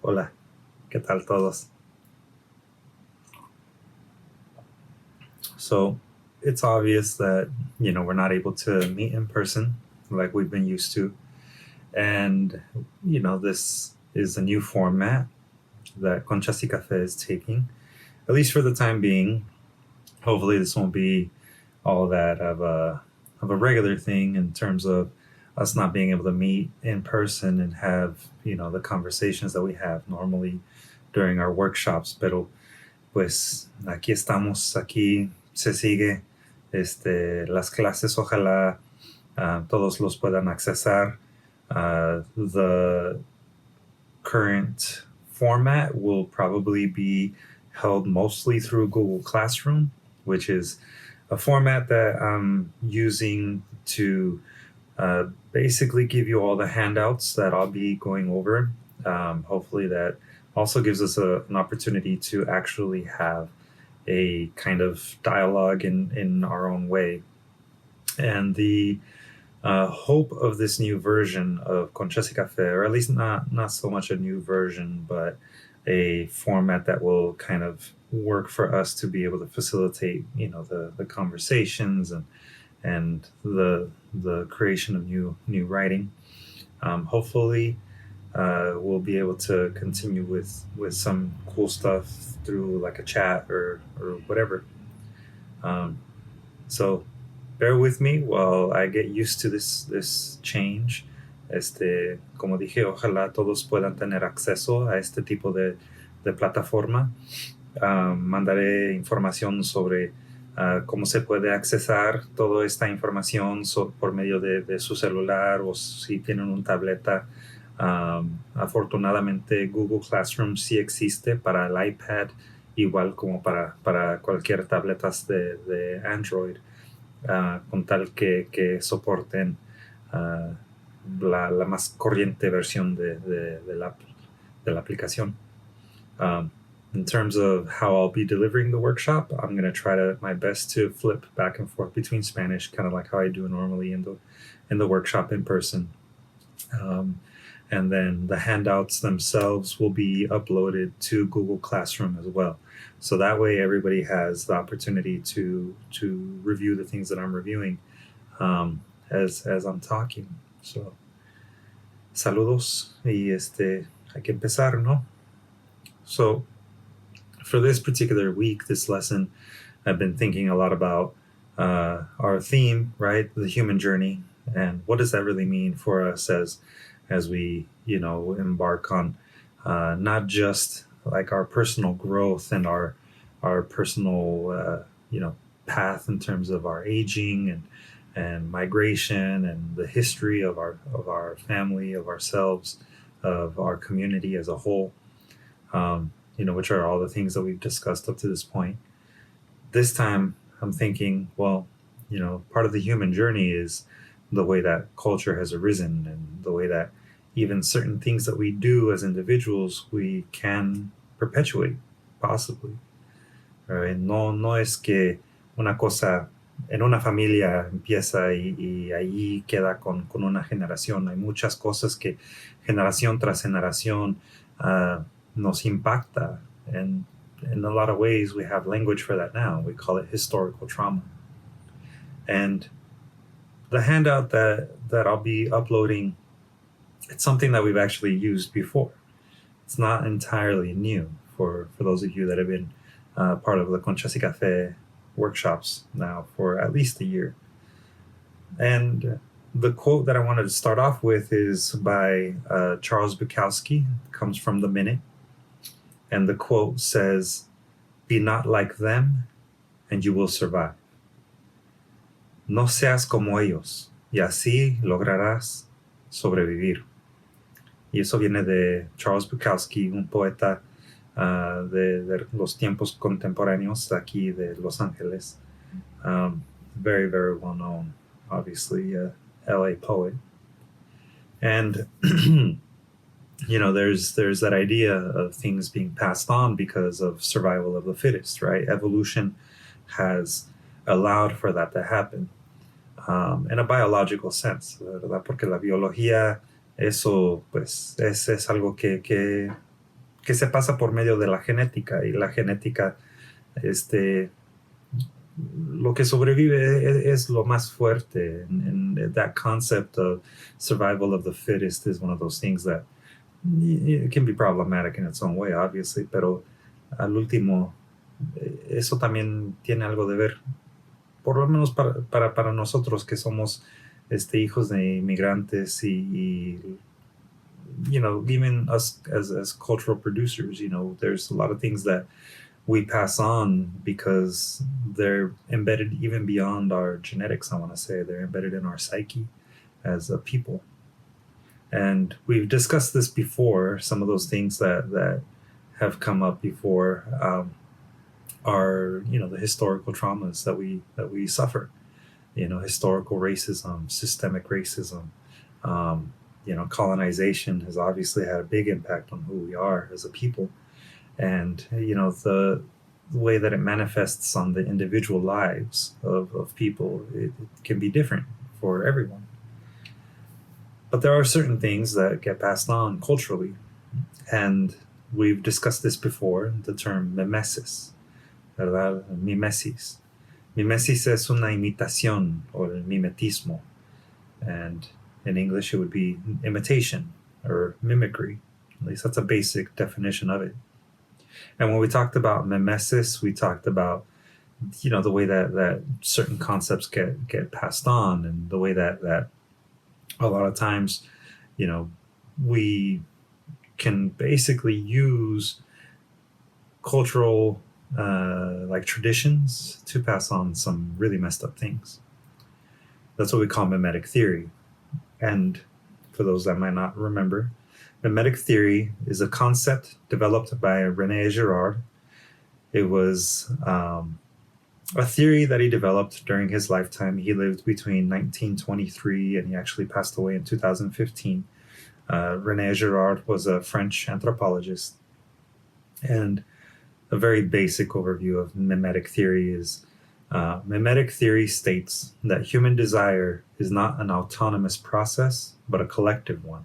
Hola, ¿qué tal todos? So it's obvious that, we're not able to meet in person like we've been used to. And, this is a new format that Conchas y Café is taking, at least for the time being. Hopefully, this won't be all that of a regular thing in terms of us not being able to meet in person and have, the conversations that we have normally during our workshops. Pero pues aquí estamos, aquí se sigue. Las clases, ojalá todos los puedan accesar. The current format will probably be held mostly through Google Classroom, which is a format that I'm using to basically give you all the handouts that I'll be going over. Hopefully, that also gives us an opportunity to actually have a kind of dialogue in our own way. And the hope of this new version of Conchas y Café, or at least not so much a new version, but a format that will kind of work for us to be able to facilitate, the conversations and the creation of new writing. Hopefully, we'll be able to continue with some cool stuff through like a chat or whatever. So bear with me while I get used to this change. Como dije, ojalá todos puedan tener acceso a este tipo de plataforma. Mandaré información sobre cómo se puede accesar toda esta información por medio de su celular o si tienen un tableta. Afortunadamente Google Classroom sí existe para el iPad, igual como para cualquier tableta de Android, con tal que soporten la más corriente versión de la aplicación. In terms of how I'll be delivering the workshop, I'm going to try my best to flip back and forth between Spanish, kind of like how I do normally in the workshop in person. And then the handouts themselves will be uploaded to Google Classroom as well. So that way everybody has the opportunity to review the things that I'm reviewing as I'm talking. So, saludos y hay que empezar, ¿no? So, for this particular week, this lesson, I've been thinking a lot about our theme, right? The human journey. And what does that really mean for us as we, embark on not just like our personal growth and our personal, path in terms of our aging and migration and the history of our family, of ourselves, of our community as a whole, which are all the things that we've discussed up to this point. This time I'm thinking, well, part of the human journey is the way that culture has arisen and the way that even certain things that we do as individuals, we can perpetuate, possibly. Right? No es que una cosa en una familia empieza y ahí queda con una generación. Hay muchas cosas que generación tras generación nos impacta. And in a lot of ways, we have language for that now. We call it historical trauma. And the handout that I'll be uploading, it's something that we've actually used before. It's not entirely new for those of you that have been part of the Conchas y Café workshops now for at least a year. And the quote that I wanted to start off with is by Charles Bukowski. It comes from The Minute. And the quote says, "Be not like them, and you will survive. No seas como ellos, y así lograrás sobrevivir." Y eso viene de Charles Bukowski, un poeta de los tiempos contemporáneos aquí de Los Ángeles. Very, very well known, obviously, LA poet. And, there's that idea of things being passed on because of survival of the fittest, right? Evolution has allowed for that to happen in a biological sense, ¿verdad? Porque la biología, eso, pues, es algo que que se pasa por medio de la genética, y la genética, lo que sobrevive es lo más fuerte. And that concept of survival of the fittest is one of those things that it can be problematic in its own way, obviously, pero al último, eso también tiene algo de ver, por lo menos para nosotros que somos hijos de inmigrantes y even us as cultural producers, there's a lot of things that we pass on because they're embedded even beyond our genetics. I want to say they're embedded in our psyche as a people. And we've discussed this before. Some of those things that have come up before are the historical traumas that we suffer. Historical racism, systemic racism. Colonization has obviously had a big impact on who we are as a people. And, the way that it manifests on the individual lives of people, it can be different for everyone. But there are certain things that get passed on culturally. And we've discussed this before, the term mimesis, ¿verdad? Mimesis. Mimesis es una imitación, or mimetismo. And in English, it would be imitation or mimicry. At least that's a basic definition of it. And when we talked about mimesis, we talked about, the way that certain concepts get passed on, and the way that a lot of times, we can basically use cultural traditions to pass on some really messed up things. That's what we call mimetic theory. And for those that might not remember, mimetic theory is a concept developed by René Girard. It was a theory that he developed during his lifetime. He lived between 1923 and he actually passed away in 2015. René Girard was a French anthropologist. And a very basic overview of mimetic theory is mimetic theory states that human desire is not an autonomous process, but a collective one.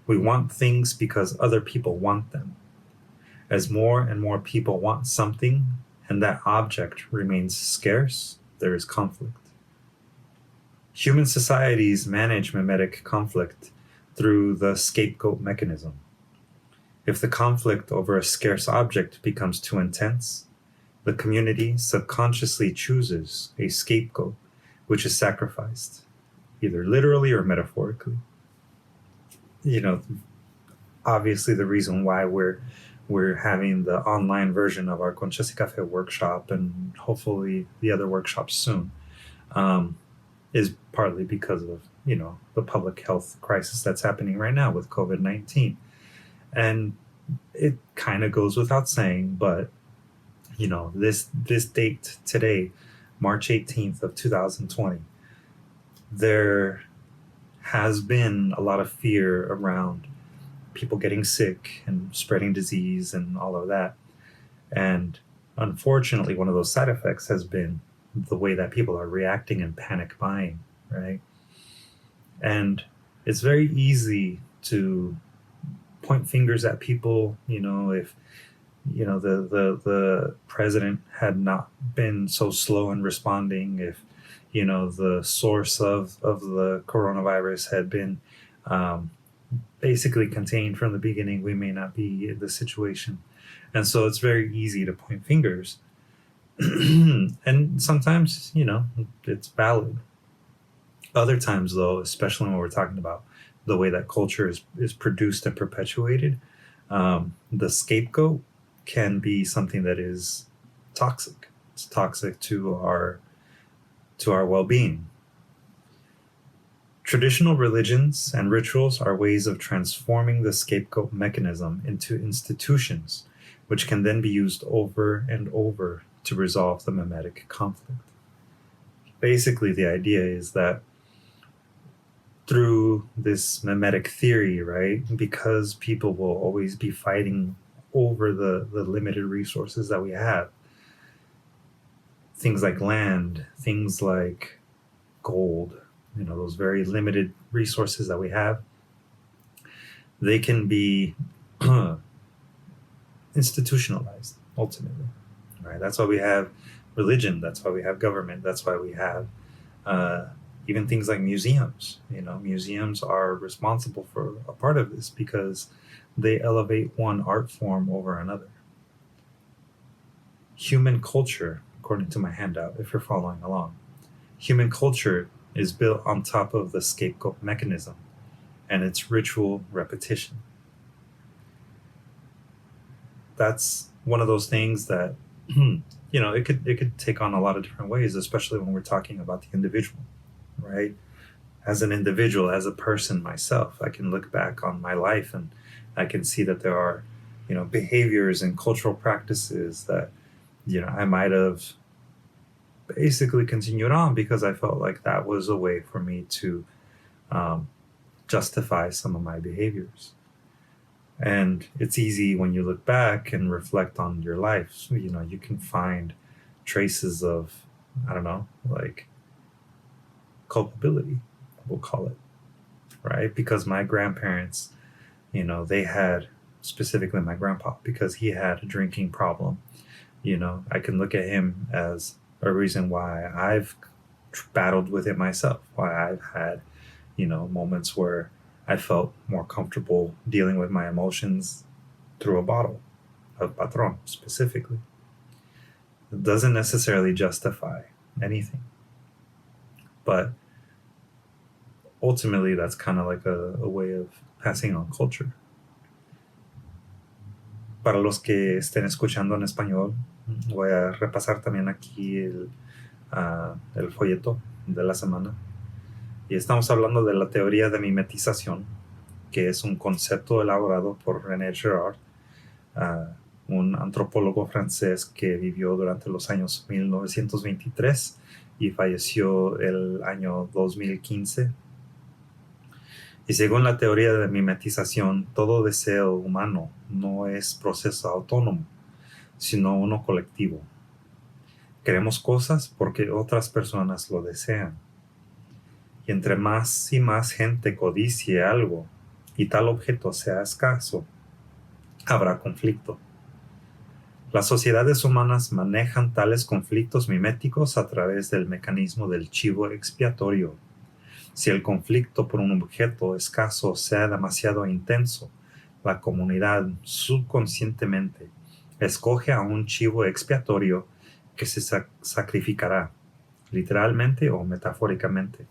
We want things because other people want them. As more and more people want something, and that object remains scarce, there is conflict. Human societies manage mimetic conflict through the scapegoat mechanism. If the conflict over a scarce object becomes too intense, the community subconsciously chooses a scapegoat which is sacrificed, either literally or metaphorically. Obviously the reason why we're having the online version of our Conchas y Café workshop, and hopefully the other workshops soon, is partly because of, the public health crisis that's happening right now with COVID-19. And it kind of goes without saying, but, this date today, March 18th of 2020, there has been a lot of fear around people getting sick and spreading disease and all of that. And unfortunately, one of those side effects has been the way that people are reacting and panic buying, right? And it's very easy to point fingers at people, if, the president had not been so slow in responding, if, the source of the coronavirus had been basically contained from the beginning, we may not be in this situation. And so it's very easy to point fingers. And sometimes, it's valid. Other times, though, especially when we're talking about the way that culture is produced and perpetuated, the scapegoat can be something that is toxic. It's toxic to our well-being. Traditional religions and rituals are ways of transforming the scapegoat mechanism into institutions, which can then be used over and over to resolve the mimetic conflict. Basically, the idea is that through this mimetic theory, right, because people will always be fighting over the limited resources that we have, things like land, things like gold, those very limited resources that we have, they can be institutionalized, ultimately. Right? That's why we have religion. That's why we have government. That's why we have even things like museums. Museums are responsible for a part of this because they elevate one art form over another. Human culture, according to my handout, if you're following along, human culture is built on top of the scapegoat mechanism and its ritual repetition. That's one of those things that it could take on a lot of different ways, especially when we're talking about the individual, right? As an individual, as a person myself, I can look back on my life and I can see that there are, behaviors and cultural practices that, I might have basically continued on because I felt like that was a way for me to justify some of my behaviors. And it's easy when you look back and reflect on your life. So, you can find traces of, like culpability, we'll call it, right? Because my grandparents, they had, specifically my grandpa, because he had a drinking problem. I can look at him as a reason why I've battled with it myself, why I've had, moments where I felt more comfortable dealing with my emotions through a bottle of Patron specifically. It doesn't necessarily justify anything, but ultimately that's kind of like a way of passing on culture. Para los que estén escuchando en español, voy a repasar también aquí el folleto de la semana. Y estamos hablando de la teoría de mimetización, que es un concepto elaborado por René Girard, un antropólogo francés que vivió durante los años 1923 y falleció el año 2015. Y según la teoría de mimetización, todo deseo humano no es proceso autónomo, sino uno colectivo. Queremos cosas porque otras personas lo desean. Y entre más y más gente codicie algo y tal objeto sea escaso, habrá conflicto. Las sociedades humanas manejan tales conflictos miméticos a través del mecanismo del chivo expiatorio. Si el conflicto por un objeto escaso sea demasiado intenso, la comunidad subconscientemente escoge a un chivo expiatorio que se sacrificará, literalmente o metafóricamente.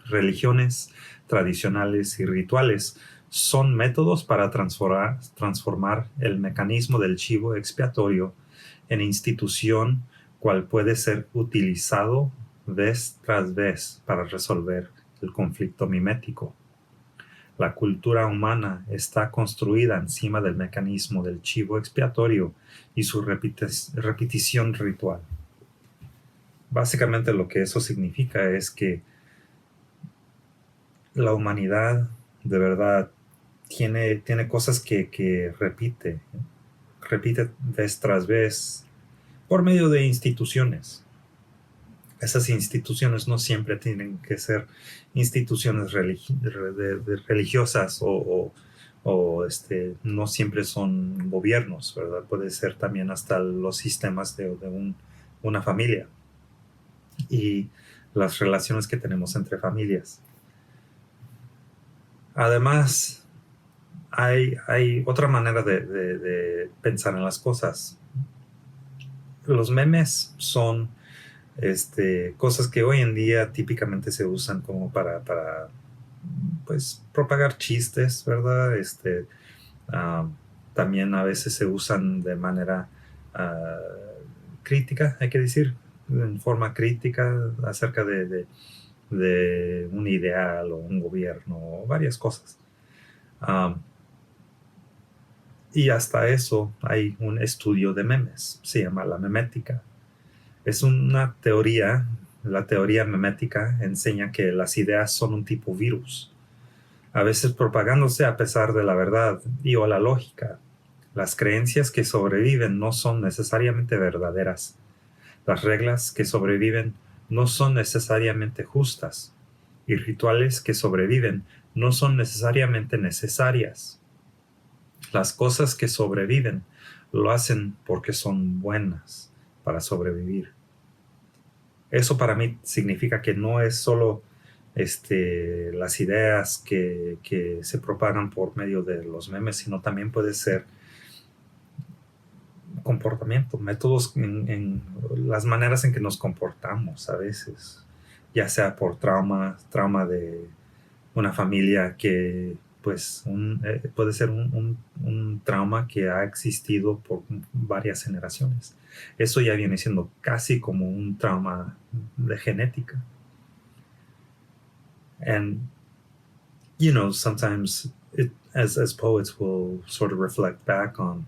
Religiones tradicionales y rituales son métodos para transformar el mecanismo del chivo expiatorio en institución cual puede ser utilizado vez tras vez para resolver el conflicto mimético. La cultura humana está construida encima del mecanismo del chivo expiatorio y su repetición ritual. Básicamente lo que eso significa es que la humanidad de verdad tiene cosas que repite vez tras vez por medio de instituciones. Esas instituciones no siempre tienen que ser instituciones religiosas o no siempre son gobiernos, ¿verdad? Puede ser también hasta los sistemas de una familia y las relaciones que tenemos entre familias. Además, hay otra manera de pensar en las cosas. Los memes son cosas que hoy en día típicamente se usan como para pues propagar chistes, ¿verdad? También a veces se usan de manera crítica, hay que decir, en forma crítica acerca de un ideal o un gobierno o varias cosas. Y hasta eso hay un estudio de memes, se llama la memética. Es una teoría, la teoría memética enseña que las ideas son un tipo virus, a veces propagándose a pesar de la verdad y o la lógica. Las creencias que sobreviven no son necesariamente verdaderas. Las reglas que sobreviven no son necesariamente justas. Y rituales que sobreviven no son necesariamente necesarias. Las cosas que sobreviven lo hacen porque son buenas para sobrevivir. Eso para mí significa que no es solo las ideas que se propagan por medio de los memes, sino también puede ser comportamiento, métodos en las maneras en que nos comportamos a veces, ya sea por trauma de una familia que pues puede ser un trauma que ha existido por varias generaciones. Eso ya viene siendo casi como un trauma de genética. And, sometimes as poets will sort of reflect back on,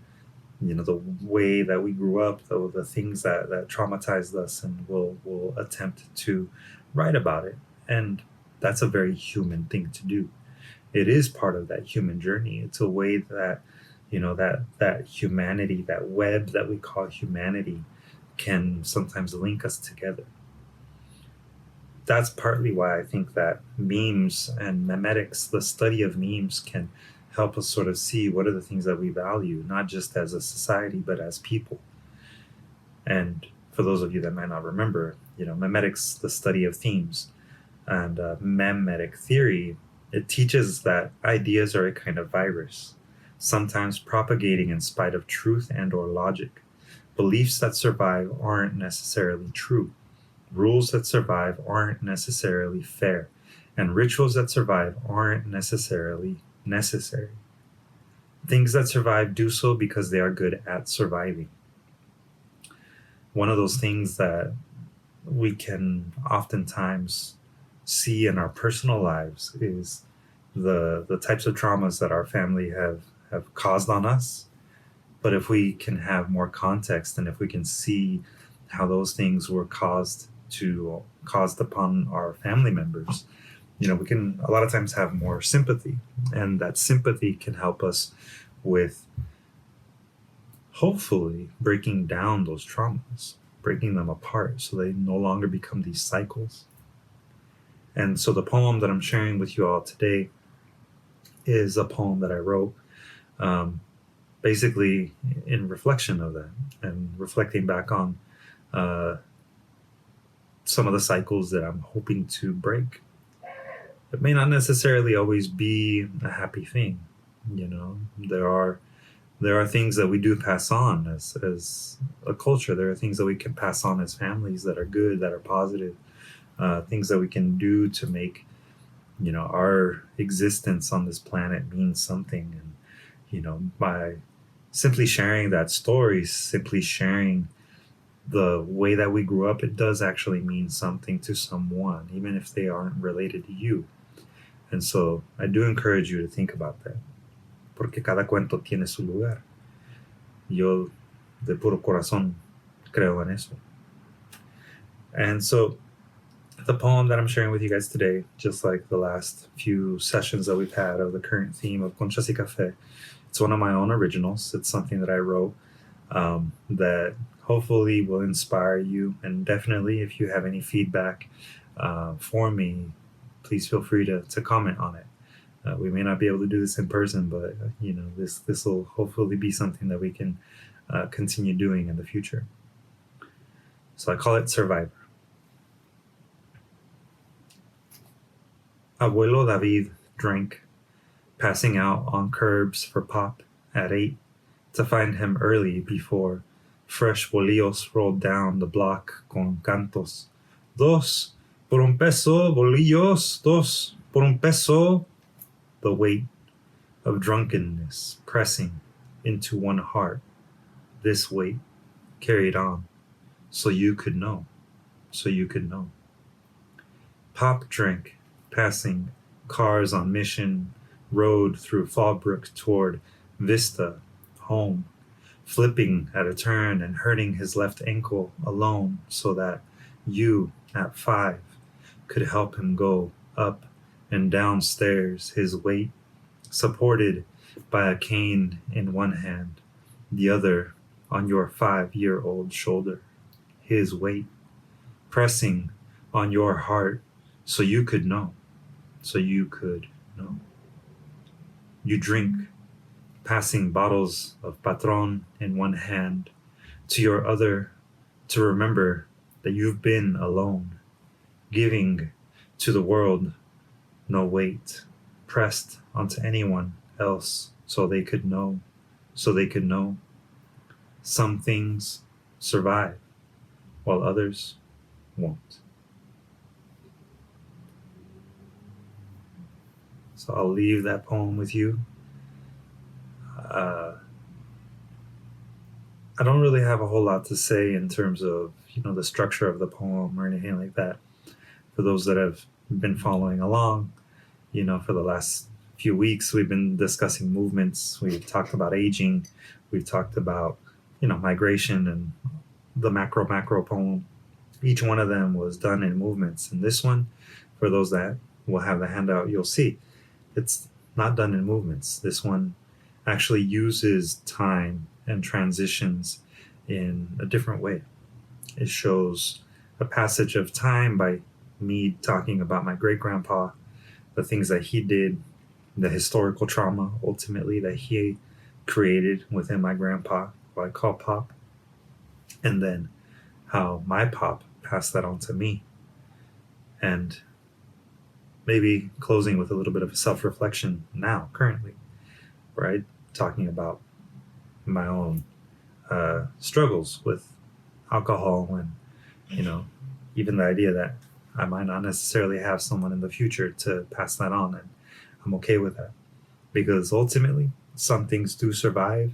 the way that we grew up, the things that traumatized us, and we'll attempt to write about it. And that's a very human thing to do. It is part of that human journey. It's a way that, that humanity, that web that we call humanity, can sometimes link us together. That's partly why I think that memes and memetics, the study of memes, can help us sort of see what are the things that we value, not just as a society, but as people. And for those of you that might not remember, memetics, the study of themes, and Mimetic Theory, it teaches that ideas are a kind of virus, sometimes propagating in spite of truth and or logic. Beliefs that survive aren't necessarily true. Rules that survive aren't necessarily fair, and rituals that survive aren't necessarily necessary. Things that survive do so because they are good at surviving. One of those things that we can oftentimes see in our personal lives is the types of traumas that our family have caused on us. But if we can have more context, and if we can see how those things were caused upon our family members, we can a lot of times have more sympathy, and that sympathy can help us with hopefully breaking down those traumas, breaking them apart so they no longer become these cycles. And so the poem that I'm sharing with you all today is a poem that I wrote basically in reflection of that, and reflecting back on some of the cycles that I'm hoping to break. It may not necessarily always be a happy thing. There are things that we do pass on as a culture. There are things that we can pass on as families that are good, that are positive, things that we can do to make our existence on this planet mean something. And by simply sharing that story, simply sharing the way that we grew up, it does actually mean something to someone, even if they aren't related to you. And so I do encourage you to think about that, porque cada cuento tiene su lugar. Yo de puro corazón creo en eso. And so the poem that I'm sharing with you guys today, just like the last few sessions that we've had of the current theme of Conchas y Café, it's one of my own originals. It's something that I wrote that hopefully will inspire you. And definitely, if you have any feedback for me, please feel free to comment on it. We may not be able to do this in person, but this will hopefully be something that we can continue doing in the future. So I call it Survivor. Abuelo David drank, passing out on curbs for pop at 8 to find him early before fresh bolillos rolled down the block con cantos. Dos por un peso, bolillos, dos por un peso. The weight of drunkenness pressing into one heart. This weight carried on so you could know, so you could know. Pop drank, passing cars on Mission Road through Fallbrook toward Vista, home, flipping at a turn and hurting his left ankle alone so that you, at 5, could help him go up and downstairs, his weight supported by a cane in one hand, the other on your 5-year-old shoulder, his weight pressing on your heart so you could know, so you could know. You drink passing bottles of Patron in one hand to your other to remember that you've been alone, giving to the world no weight pressed onto anyone else so they could know, some things survive while others won't. So I'll leave that poem with you. I don't really have a whole lot to say in terms of, the structure of the poem or anything like that. For those that have been following along, for the last few weeks, we've been discussing movements. We've talked about aging. We've talked about, migration and the macro poem. Each one of them was done in movements. And this one, for those that will have the handout, you'll see it's not done in movements. This one actually uses time and transitions in a different way. It shows a passage of time by me talking about my great-grandpa, the things that he did, the historical trauma ultimately that he created within my grandpa, who I call Pop, and then how my Pop passed that on to me. And maybe closing with a little bit of a self-reflection now, currently, right? Talking about my own struggles with alcohol and, even the idea that I might not necessarily have someone in the future to pass that on. And I'm okay with that because ultimately some things do survive,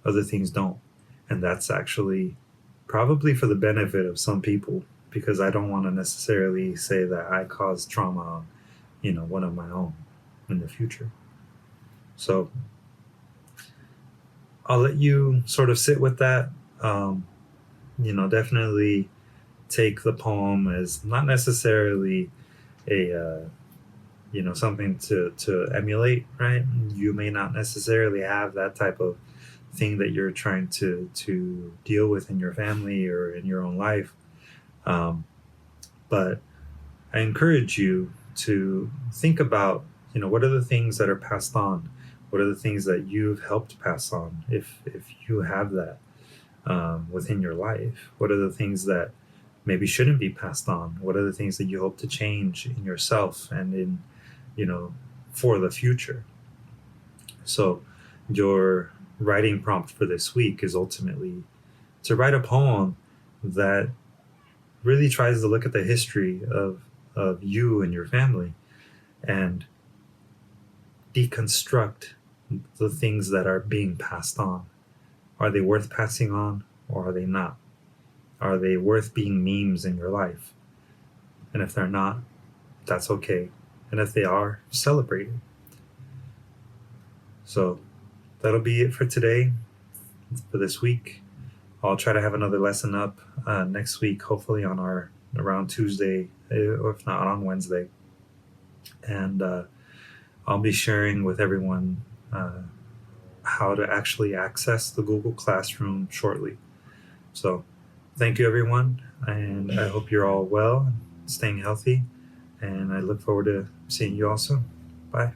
other things don't. And that's actually probably for the benefit of some people, because I don't want to necessarily say that I caused trauma on, one of my own in the future. So I'll let you sort of sit with that. Definitely take the poem as not necessarily a, something to emulate, right? You may not necessarily have that type of thing that you're trying to deal with in your family or in your own life. But I encourage you to think about, what are the things that are passed on? What are the things that you've helped pass on, if you have that within your life? What are the things that maybe shouldn't be passed on? What are the things that you hope to change in yourself and in, for the future? So your writing prompt for this week is ultimately to write a poem that really tries to look at the history of you and your family and deconstruct the things that are being passed on. Are they worth passing on or are they not? Are they worth being memes in your life? And if they're not, that's okay. And if they are, celebrate it. So that'll be it for today, for this week. I'll try to have another lesson up next week, hopefully on around Tuesday, or if not on Wednesday. And I'll be sharing with everyone how to actually access the Google Classroom shortly. So thank you, everyone, and I hope you're all well, staying healthy, and I look forward to seeing you all soon. Bye.